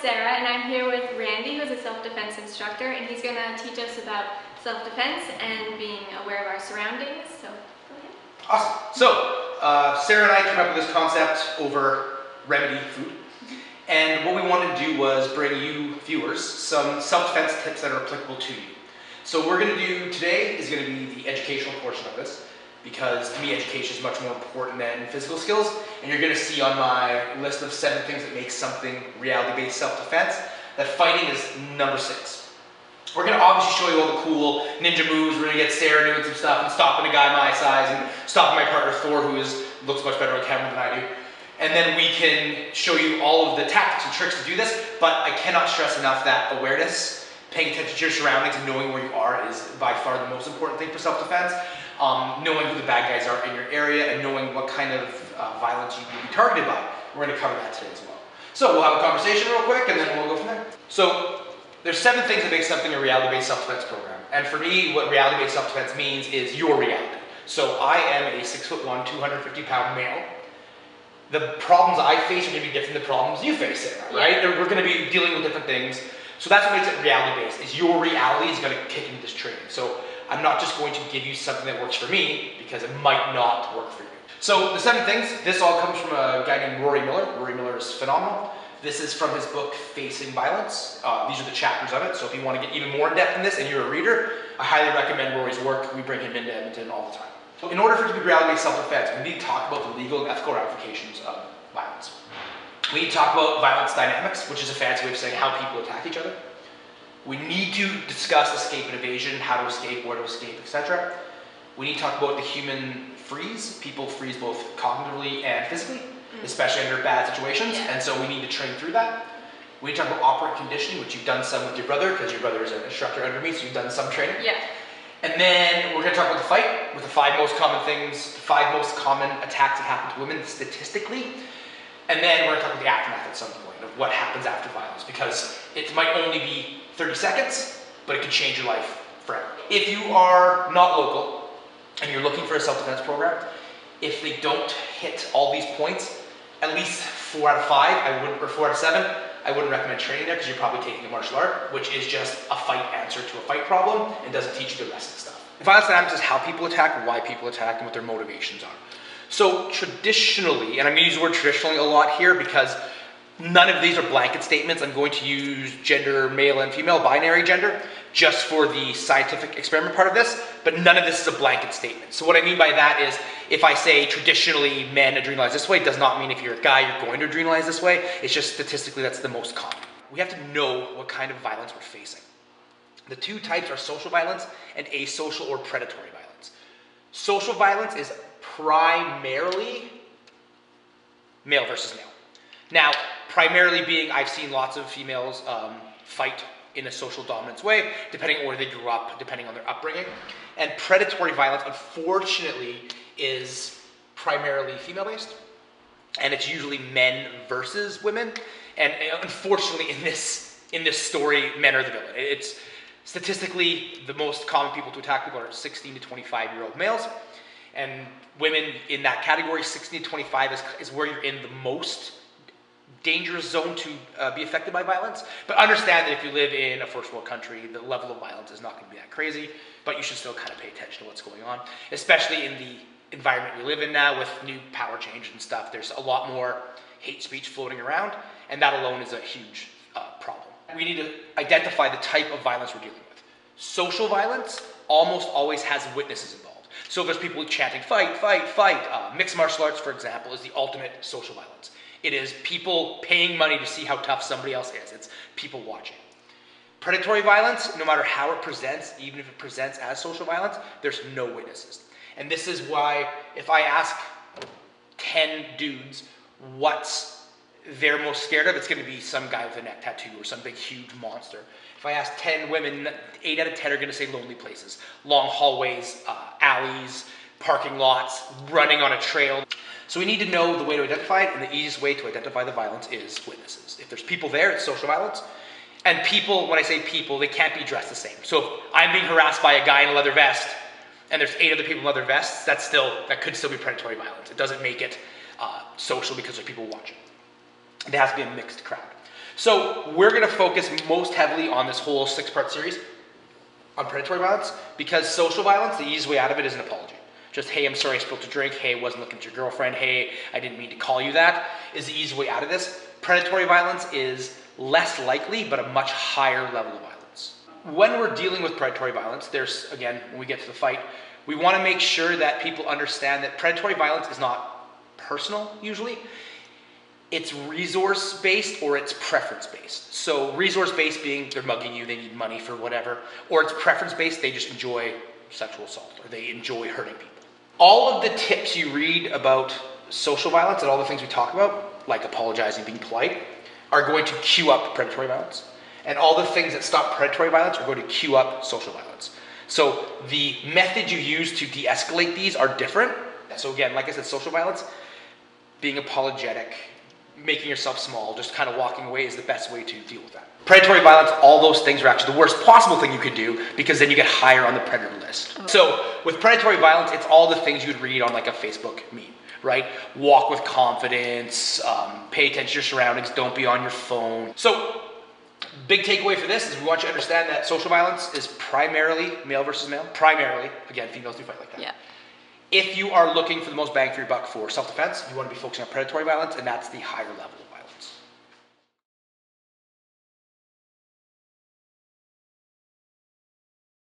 Sarah, and I'm here with Randy, who's a self-defense instructor, and he's going to teach us about self-defense and being aware of our surroundings. So, go ahead. Awesome. So, Sarah and I came up with this concept over Remedy food. And what we wanted to do was bring you viewers some self-defense tips that are applicable to you. So what we're going to do today is going to be the educational portion of this, because to me education is much more important than physical skills. And you're going to see on my list of 7 things that make something reality-based self-defense that fighting is number 6. We're going to obviously show you all the cool ninja moves. We're going to get Sarah doing some stuff and stopping a guy my size and stopping my partner Thor, who looks much better on camera than I do. And then we can show you all of the tactics and tricks to do this, but I cannot stress enough that awareness, paying attention to your surroundings and knowing where you are is by far the most important thing for self-defense. Knowing who the bad guys are in your area and knowing what kind of violence you will be targeted by. We're going to cover that today as well. So we'll have a conversation real quick and then we'll go from there. So there's 7 things that make something a reality-based self-defense program. And for me, what reality-based self-defense means is your reality. So I am a 6'1", 250-pound male. The problems I face are going to be different than the problems you face, Sarah, right? Yeah. We're going to be dealing with different things. So that's what makes it reality-based, is your reality is going to kick into this training. So I'm not just going to give you something that works for me, because it might not work for you. So the 7 things, this all comes from a guy named Rory Miller. Rory Miller is phenomenal. This is from his book, Facing Violence. These are the chapters of it. So if you want to get even more in depth in this and you're a reader, I highly recommend Rory's work. We bring him into Edmonton all the time. So in order for it to be reality-based self-defense, we need to talk about the legal and ethical ramifications of violence. We need to talk about violence dynamics, which is a fancy way of saying how people attack each other. We need to discuss escape and evasion, how to escape, where to escape, etc. We need to talk about the human freeze. People freeze both cognitively and physically, especially under bad situations, and so we need to train through that. We need to talk about operant conditioning, which you've done some with your brother, because your brother is an instructor under me, so you've done some training. Yeah. And then we're going to talk about the fight, with the 5 most common things, 5 most common attacks that happen to women statistically. And then we're going to talk about the aftermath at some point of what happens after violence, because it might only be 30 seconds, but it can change your life forever. If you are not local and you're looking for a self-defense program, if they don't hit all these points, at least 4 out of 5, or 4 out of 7, I wouldn't recommend training there, because you're probably taking a martial art, which is just a fight answer to a fight problem and doesn't teach you the rest of the stuff. Violence dynamics is how people attack, why people attack, and what their motivations are. So traditionally, and I'm going to use the word traditionally a lot here because none of these are blanket statements. I'm going to use gender, male and female, binary gender, just for the scientific experiment part of this, but none of this is a blanket statement. So what I mean by that is, if I say traditionally men adrenalize this way, it does not mean if you're a guy you're going to adrenalize this way. It's just statistically that's the most common. We have to know what kind of violence we're facing. The 2 types are social violence and asocial or predatory violence. Social violence is primarily male versus male. Now, primarily being, I've seen lots of females fight in a social dominance way, depending on where they grew up, depending on their upbringing. And predatory violence, unfortunately, is primarily female-based, and it's usually men versus women. And unfortunately, in this story, men are the villain. It's statistically the most common people to attack people are 16 to 25-year-old males, and women in that category, 16 to 25, is where you're in the most dangerous zone to be affected by violence. But understand that if you live in a first world country, the level of violence is not going to be that crazy, but you should still kind of pay attention to what's going on, especially in the environment we live in now with new power change and stuff. There's a lot more hate speech floating around, and that alone is a huge problem. We need to identify the type of violence we're dealing with. Social violence almost always has witnesses involved. So if there's people chanting, fight, fight, fight. Mixed martial arts, for example, is the ultimate social violence. It is people paying money to see how tough somebody else is. It's people watching. Predatory violence, no matter how it presents, even if it presents as social violence, there's no witnesses. And this is why if I ask 10 dudes what's they're most scared of, it's going to be some guy with a neck tattoo or some big huge monster. If I ask 10 women, 8 out of 10 are going to say lonely places, long hallways, alleys, parking lots, running on a trail. So we need to know the way to identify it, and the easiest way to identify the violence is witnesses. If there's people there, it's social violence. And people, when I say people, they can't be dressed the same. So if I'm being harassed by a guy in a leather vest, and there's 8 other people in leather vests, that could still be predatory violence. It doesn't make it social because there's people watching. It has to be a mixed crowd. So we're going to focus most heavily on this whole 6-part series on predatory violence, because social violence, the easiest way out of it is an apology. Just, hey, I'm sorry I spilled a drink. Hey, I wasn't looking at your girlfriend. Hey, I didn't mean to call you that, is the easy way out of this. Predatory violence is less likely, but a much higher level of violence. When we're dealing with predatory violence, there's, again, when we get to the fight, we want to make sure that people understand that predatory violence is not personal, usually. It's resource-based or it's preference-based. So resource-based being they're mugging you, they need money for whatever, or it's preference-based, they just enjoy sexual assault or they enjoy hurting people. All of the tips you read about social violence and all the things we talk about, like apologizing, being polite, are going to cue up predatory violence. And all the things that stop predatory violence are going to cue up social violence. So the method you use to de-escalate these are different. So again, like I said, social violence, being apologetic, making yourself small, just kind of walking away is the best way to deal with that. Predatory violence, all those things are actually the worst possible thing you could do, because then you get higher on the predator list. So with predatory violence, it's all the things you'd read on like a Facebook meme, right? Walk with confidence, pay attention to your surroundings, don't be on your phone. So big takeaway for this is we want you to understand that social violence is primarily male versus male. Primarily, again, females do fight like that. Yeah. If you are looking for the most bang for your buck for self-defense, you want to be focusing on predatory violence, and that's the higher level of violence.